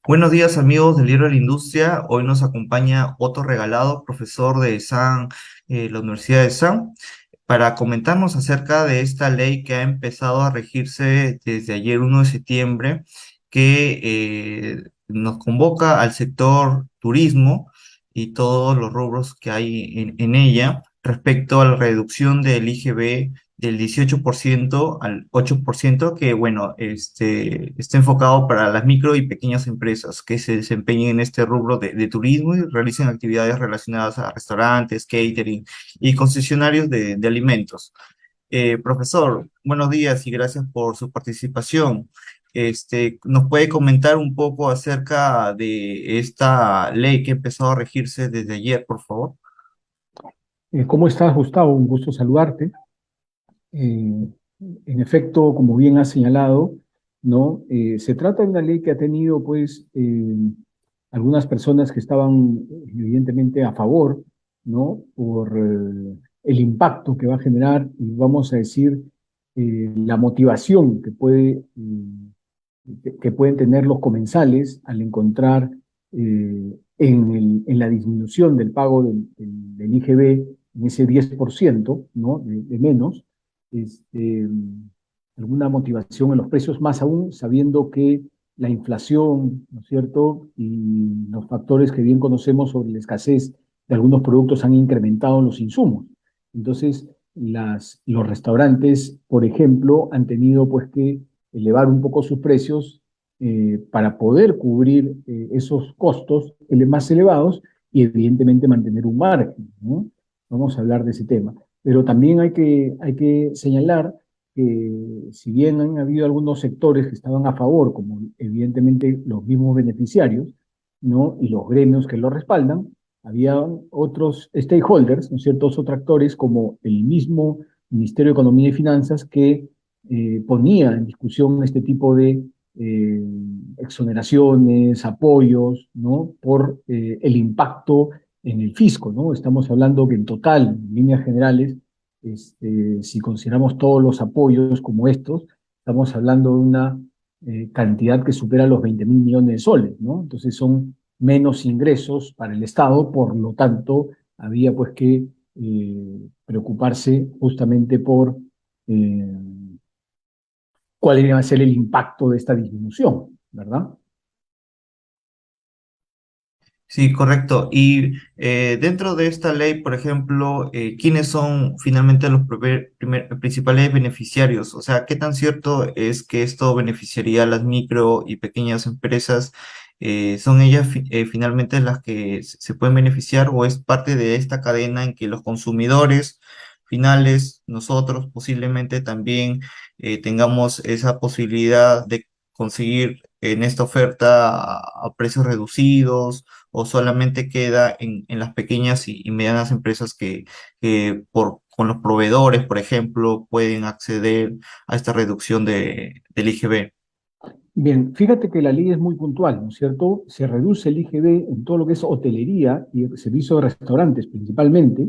Buenos días amigos del Libro de la Industria. Hoy nos acompaña Otto Regalado, profesor de SAN, la Universidad de SAN, para comentarnos acerca de esta ley que ha empezado a regirse desde ayer 1 de septiembre, que nos convoca al sector turismo y todos los rubros que hay en ella respecto a la reducción del IGB del 18% al 8%, que bueno, está enfocado para las micro y pequeñas empresas que se desempeñen en este rubro de turismo y realicen actividades relacionadas a restaurantes, catering y concesionarios de alimentos. Profesor, buenos días y gracias por su participación. ¿Nos puede comentar un poco acerca de esta ley que ha empezado a regirse desde ayer, por favor? ¿Cómo estás, Gustavo? Un gusto saludarte. Eh, en efecto, como bien has señalado, ¿no? Se trata de una ley que ha tenido, pues, algunas personas que estaban evidentemente a favor, ¿no? Por el impacto que va a generar y vamos a decir, la motivación que pueden tener los comensales al encontrar en la disminución del pago del IGB en ese 10%, ¿no? De menos, este, alguna motivación en los precios, más aún sabiendo que la inflación, ¿no es cierto? Y los factores que bien conocemos sobre la escasez de algunos productos han incrementado los insumos. Entonces, los restaurantes, por ejemplo, han tenido pues que elevar un poco sus precios para poder cubrir esos costos más elevados y evidentemente mantener un margen, ¿no? Vamos a hablar de ese tema. Pero también hay que señalar que si bien han habido algunos sectores que estaban a favor, como evidentemente los mismos beneficiarios, ¿no? Y los gremios que lo respaldan, había otros stakeholders, ¿no es cierto?, otros actores como el mismo Ministerio de Economía y Finanzas que ponía en discusión este tipo de eh, exoneraciones, apoyos, ¿no? Por el impacto en el fisco, ¿no? Estamos hablando que en total, en líneas generales, si consideramos todos los apoyos como estos, estamos hablando de una cantidad que supera los 20.000 millones de soles, ¿no? Entonces son menos ingresos para el Estado, por lo tanto, había pues que preocuparse justamente por eh, cuál iba a ser el impacto de esta disminución, ¿verdad? Sí, correcto. Y dentro de esta ley, por ejemplo, ¿quiénes son finalmente los principales beneficiarios? O sea, ¿qué tan cierto es que esto beneficiaría a las micro y pequeñas empresas? ¿Son ellas finalmente las que se pueden beneficiar o es parte de esta cadena en que los consumidores finales, nosotros posiblemente también tengamos esa posibilidad de conseguir en esta oferta a precios reducidos? ¿O solamente queda en las pequeñas y medianas empresas que con los proveedores, por ejemplo, pueden acceder a esta reducción del IGB? Bien, fíjate que la ley es muy puntual, ¿no es cierto? Se reduce el IGB en todo lo que es hotelería y servicio de restaurantes principalmente,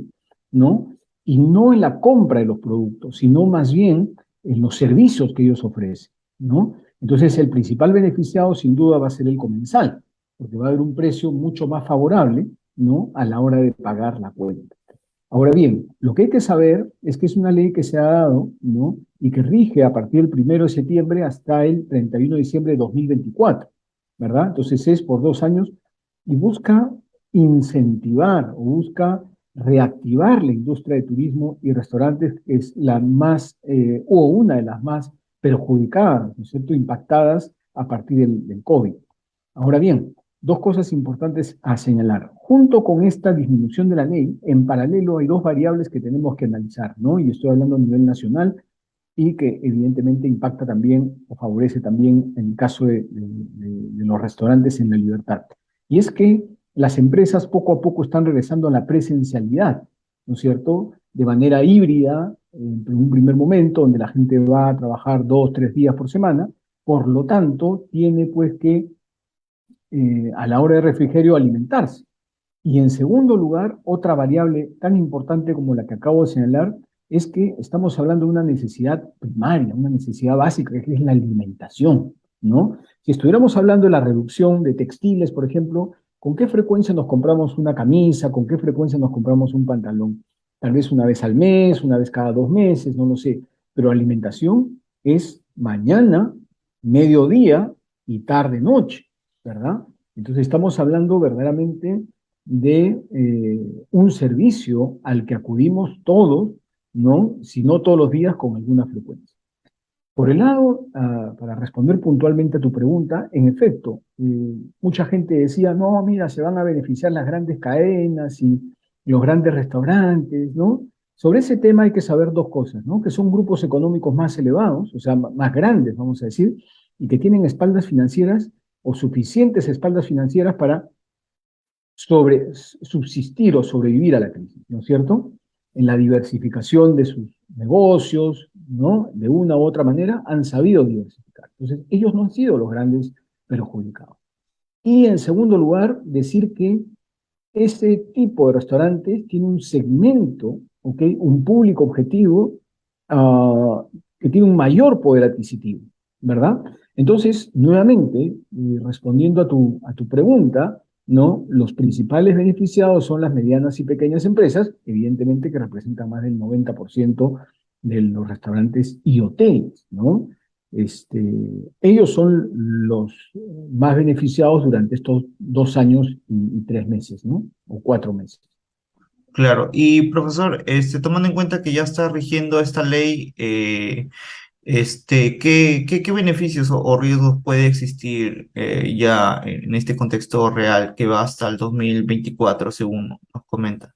¿no? Y no en la compra de los productos, sino más bien en los servicios que ellos ofrecen, ¿no? Entonces, el principal beneficiado sin duda va a ser el comensal, porque va a haber un precio mucho más favorable, ¿no? A la hora de pagar la cuenta. Ahora bien, lo que hay que saber es que es una ley que se ha dado, ¿no? Y que rige a partir del 1 de septiembre hasta el 31 de diciembre de 2024, ¿verdad? Entonces es por 2 años y busca incentivar o busca reactivar la industria de turismo y restaurantes, que es la más, o una de las más perjudicadas, ¿no es cierto?, impactadas a partir del COVID. Ahora bien, dos cosas importantes a señalar. Junto con esta disminución de la ley, en paralelo hay dos variables que tenemos que analizar, ¿no? Y estoy hablando a nivel nacional y que evidentemente impacta también o favorece también en el caso de los restaurantes en la libertad. Y es que las empresas poco a poco están regresando a la presencialidad, ¿no es cierto? De manera híbrida, en un primer momento, donde la gente va a trabajar 2, 3 días por semana. Por lo tanto, tiene pues que a la hora de refrigerio alimentarse. Y en segundo lugar, otra variable tan importante como la que acabo de señalar es que estamos hablando de una necesidad primaria, una necesidad básica, que es la alimentación, ¿no? Si estuviéramos hablando de la reducción de textiles, por ejemplo, ¿con qué frecuencia nos compramos una camisa? ¿Con qué frecuencia nos compramos un pantalón? Tal vez una vez al mes, una vez cada 2 meses, no lo sé. Pero alimentación es mañana, mediodía y tarde, noche, ¿verdad? Entonces estamos hablando verdaderamente de un servicio al que acudimos todos, ¿no? Si no todos los días, con alguna frecuencia. Por el lado, para responder puntualmente a tu pregunta, en efecto, mucha gente decía, no, mira, se van a beneficiar las grandes cadenas y los grandes restaurantes, ¿no? Sobre ese tema hay que saber dos cosas, ¿no? Que son grupos económicos más elevados, o sea, más grandes, vamos a decir, y que tienen espaldas financieras o suficientes espaldas financieras para subsistir o sobrevivir a la crisis, ¿no es cierto? En la diversificación de sus negocios, ¿no? De una u otra manera han sabido diversificar. Entonces, ellos no han sido los grandes perjudicados. Y en segundo lugar, decir que ese tipo de restaurantes tiene un segmento, ¿ok? Un público objetivo que tiene un mayor poder adquisitivo, ¿verdad? Entonces, nuevamente, respondiendo a tu pregunta, ¿no? Los principales beneficiados son las medianas y pequeñas empresas, evidentemente que representan más del 90% de los restaurantes y hoteles, ¿no? Este, ellos son los más beneficiados durante estos 2 años y 3 meses, ¿no? O 4 meses. Claro, y profesor, tomando en cuenta que ya está rigiendo esta ley, ¿qué beneficios o riesgos puede existir ya en este contexto real que va hasta el 2024, según nos comenta?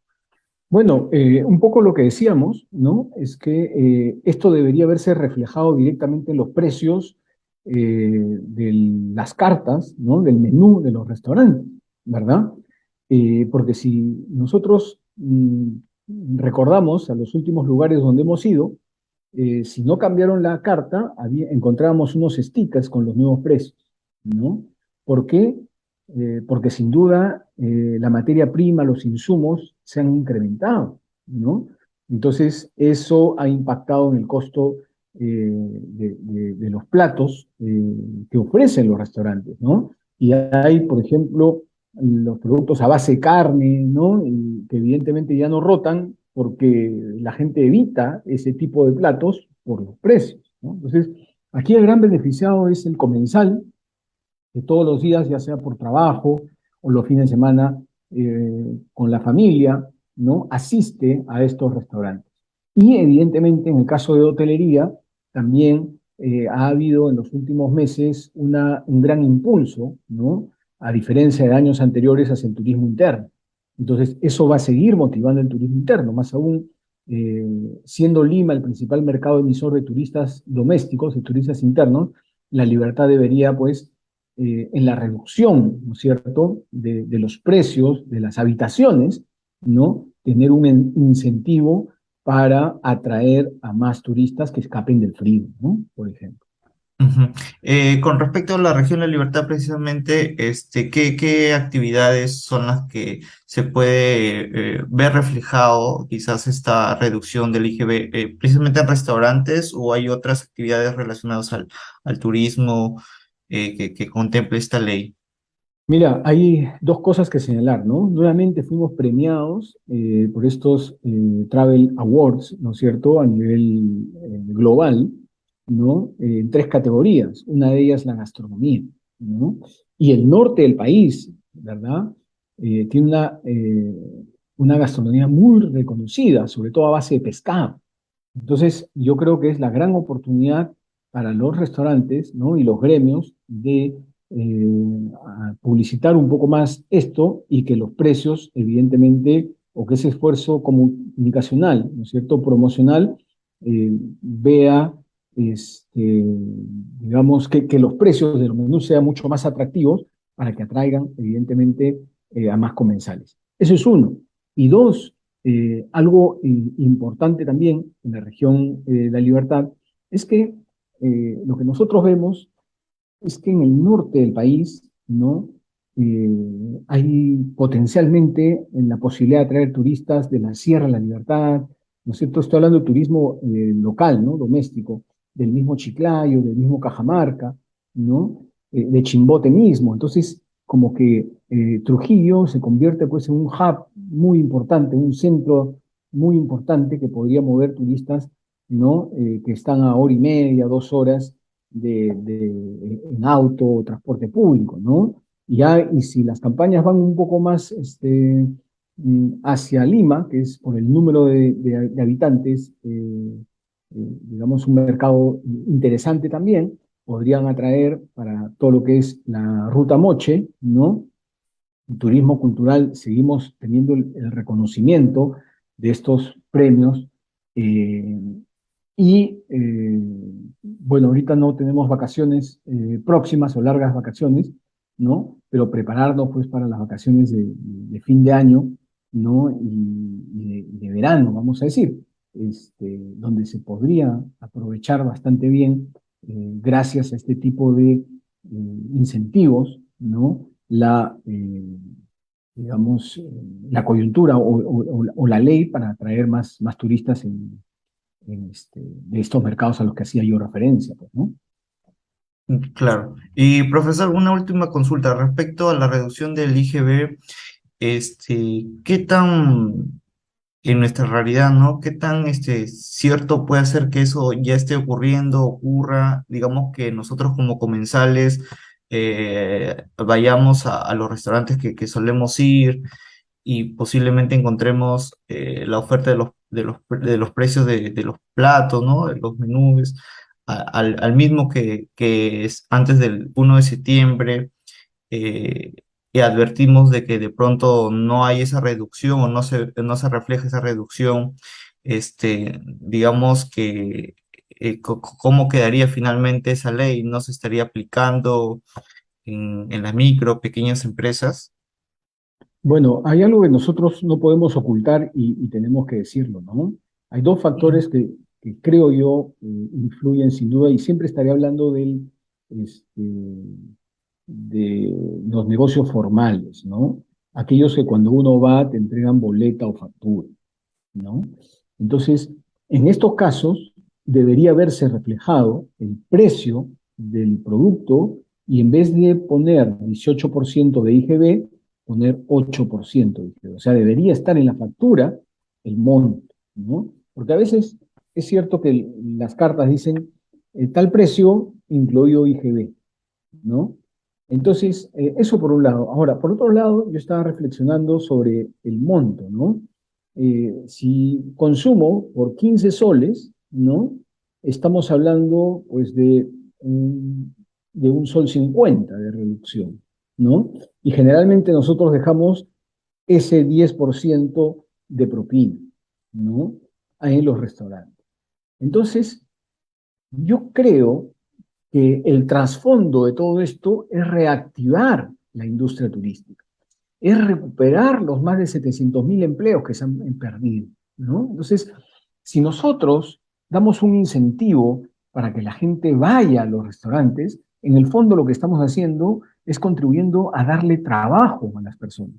Bueno, un poco lo que decíamos, ¿no? Es que esto debería verse reflejado directamente en los precios de las cartas, ¿no? Del menú de los restaurantes, ¿verdad? Porque si nosotros recordamos a los últimos lugares donde hemos ido, si no cambiaron la carta, encontrábamos unos stickers con los nuevos precios, ¿no? ¿Por qué? Porque sin duda la materia prima, los insumos se han incrementado, ¿no? Entonces, eso ha impactado en el costo de los platos que ofrecen los restaurantes, ¿no? Y hay, por ejemplo, los productos a base de carne, ¿no? Y que evidentemente ya no rotan porque la gente evita ese tipo de platos por los precios, ¿no? Entonces, aquí el gran beneficiado es el comensal, que todos los días, ya sea por trabajo o los fines de semana con la familia, ¿no? Asiste a estos restaurantes. Y evidentemente, en el caso de hotelería, también ha habido en los últimos meses un gran impulso, ¿no? A diferencia de años anteriores hacia el turismo interno. Entonces, eso va a seguir motivando el turismo interno, más aún siendo Lima el principal mercado emisor de turistas domésticos, de turistas internos, la libertad debería, pues, en la reducción, ¿no es cierto?, de los precios de las habitaciones, ¿no? Tener un incentivo para atraer a más turistas que escapen del frío, ¿no? Por ejemplo. Ujú. Con respecto a la región de la Libertad, precisamente, ¿qué actividades son las que se puede ver reflejado quizás esta reducción del IGB, precisamente en restaurantes o hay otras actividades relacionadas al turismo que contemple esta ley? Mira, hay dos cosas que señalar, ¿no? Nuevamente fuimos premiados por estos Travel Awards, ¿no es cierto?, a nivel global, ¿no? En tres categorías. Una de ellas la gastronomía, ¿no? Y el norte del país, ¿verdad? Tiene una gastronomía muy reconocida, sobre todo a base de pescado. Entonces, yo creo que es la gran oportunidad para los restaurantes, ¿no? Y los gremios de a publicitar un poco más esto y que los precios, evidentemente, o que ese esfuerzo comunicacional, ¿no es cierto?, promocional, vea, digamos, que los precios de los menús sean mucho más atractivos para que atraigan, evidentemente, a más comensales. Eso es uno. Y dos, algo importante también en la región de La Libertad es que lo que nosotros vemos es que en el norte del país, ¿no? Hay potencialmente en la posibilidad de atraer turistas de la Sierra de la Libertad, ¿no es cierto? Estoy hablando de turismo local, ¿no? Doméstico, del mismo Chiclayo, del mismo Cajamarca, ¿no? De Chimbote mismo. Entonces, como que Trujillo se convierte pues en un hub muy importante, un centro muy importante que podría mover turistas, ¿no? Que están a hora y media, 2 horas en auto o transporte público, ¿no? Y si las campañas van un poco más hacia Lima, que es por el número de habitantes, digamos, un mercado interesante también, podrían atraer para todo lo que es la ruta Moche, ¿no? El turismo cultural, seguimos teniendo el reconocimiento de estos premios. eh, bueno, ahorita no tenemos vacaciones próximas o largas vacaciones, ¿no? Pero prepararnos pues para las vacaciones de fin de año, ¿no? Y de verano, vamos a decir, donde se podría aprovechar bastante bien, gracias a este tipo de incentivos, ¿no? Digamos, la coyuntura o la ley para atraer más turistas de estos mercados a los que hacía yo referencia, pues, ¿no? Claro. Y profesor, una última consulta respecto a la reducción del IGB, ¿qué tan en nuestra realidad, ¿no? ¿Qué tan cierto puede ser que eso ya esté ocurriendo, ocurra? Digamos que nosotros como comensales vayamos a los restaurantes que solemos ir y posiblemente encontremos la oferta de los precios de los platos, ¿no? De los menús, al mismo que es antes del 1 de septiembre, eh, y advertimos de que de pronto no hay esa reducción o no se refleja esa reducción. Digamos que cómo quedaría finalmente esa ley, no se estaría aplicando en las micro, pequeñas empresas. Bueno, hay algo que nosotros no podemos ocultar y tenemos que decirlo, ¿no? Hay dos Ujú. factores que creo yo influyen sin duda y siempre estaré hablando este, de los negocios formales, ¿no? Aquellos que cuando uno va te entregan boleta o factura, ¿no? Entonces, en estos casos debería verse reflejado el precio del producto y en vez de poner 18% de IGB, poner 8% de IGB. O sea, debería estar en la factura el monto, ¿no? Porque a veces es cierto que las cartas dicen tal precio incluido IGB, ¿no? Entonces, eso por un lado. Ahora, por otro lado, yo estaba reflexionando sobre el monto, ¿no? Si consumo por 15 soles, ¿no? Estamos hablando, pues, de un sol 50 de reducción, ¿no? Y generalmente nosotros dejamos ese 10% de propina, ¿no? En los restaurantes. Entonces, yo creo que el trasfondo de todo esto es reactivar la industria turística, es recuperar los más de 700.000 empleos que se han perdido, ¿no? Entonces, si nosotros damos un incentivo para que la gente vaya a los restaurantes, en el fondo lo que estamos haciendo es contribuyendo a darle trabajo a las personas.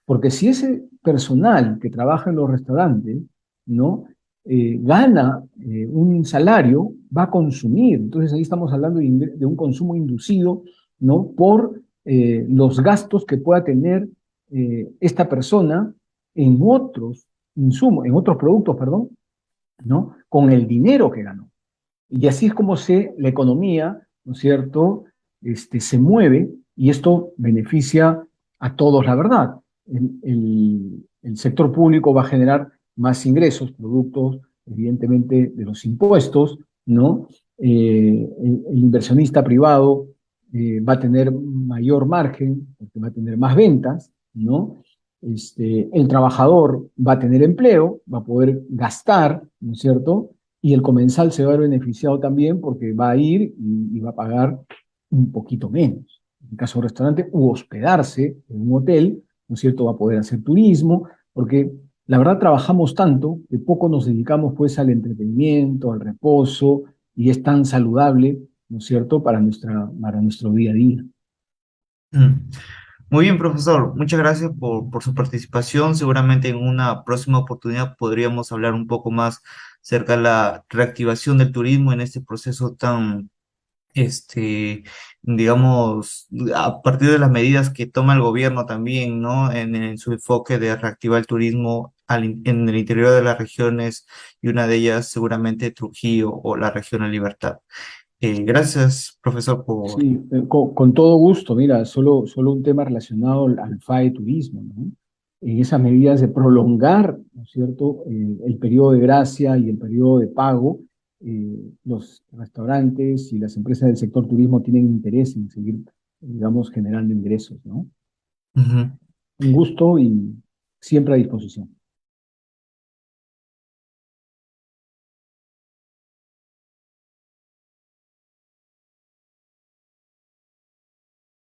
Porque si ese personal que trabaja en los restaurantes, ¿no? Gana un salario, va a consumir. Entonces ahí estamos hablando de un consumo inducido, ¿no? Por los gastos que pueda tener esta persona en otros insumos, en otros productos, perdón, ¿no? Con el dinero que ganó. Y así es como la economía, ¿no es cierto?, se mueve y esto beneficia a todos, la verdad. El sector público va a generar más ingresos, productos, evidentemente, de los impuestos, ¿no? El inversionista privado va a tener mayor margen, porque va a tener más ventas, ¿no? El trabajador va a tener empleo, va a poder gastar, ¿no es cierto? Y el comensal se va a ver beneficiado también porque va a ir y va a pagar un poquito menos. En el caso de un restaurante, u hospedarse en un hotel, ¿no es cierto? Va a poder hacer turismo, porque la verdad trabajamos tanto que poco nos dedicamos pues al entretenimiento, al reposo, y es tan saludable, ¿no es cierto?, para nuestro día a día. Mm. Muy bien, profesor. Muchas gracias por su participación. Seguramente en una próxima oportunidad podríamos hablar un poco más acerca de la reactivación del turismo en este proceso tan este, digamos, a partir de las medidas que toma el gobierno también, ¿no? En su enfoque de reactivar el turismo en el interior de las regiones y una de ellas seguramente Trujillo o la región de Libertad. Gracias, profesor, por... Sí, con todo gusto. Mira, solo un tema relacionado al FAE Turismo, ¿no? En esas medidas de prolongar, ¿no es cierto?, el periodo de gracia y el periodo de pago, los restaurantes y las empresas del sector turismo tienen interés en seguir, digamos, generando ingresos, ¿no? Ujú. Un gusto y siempre a disposición.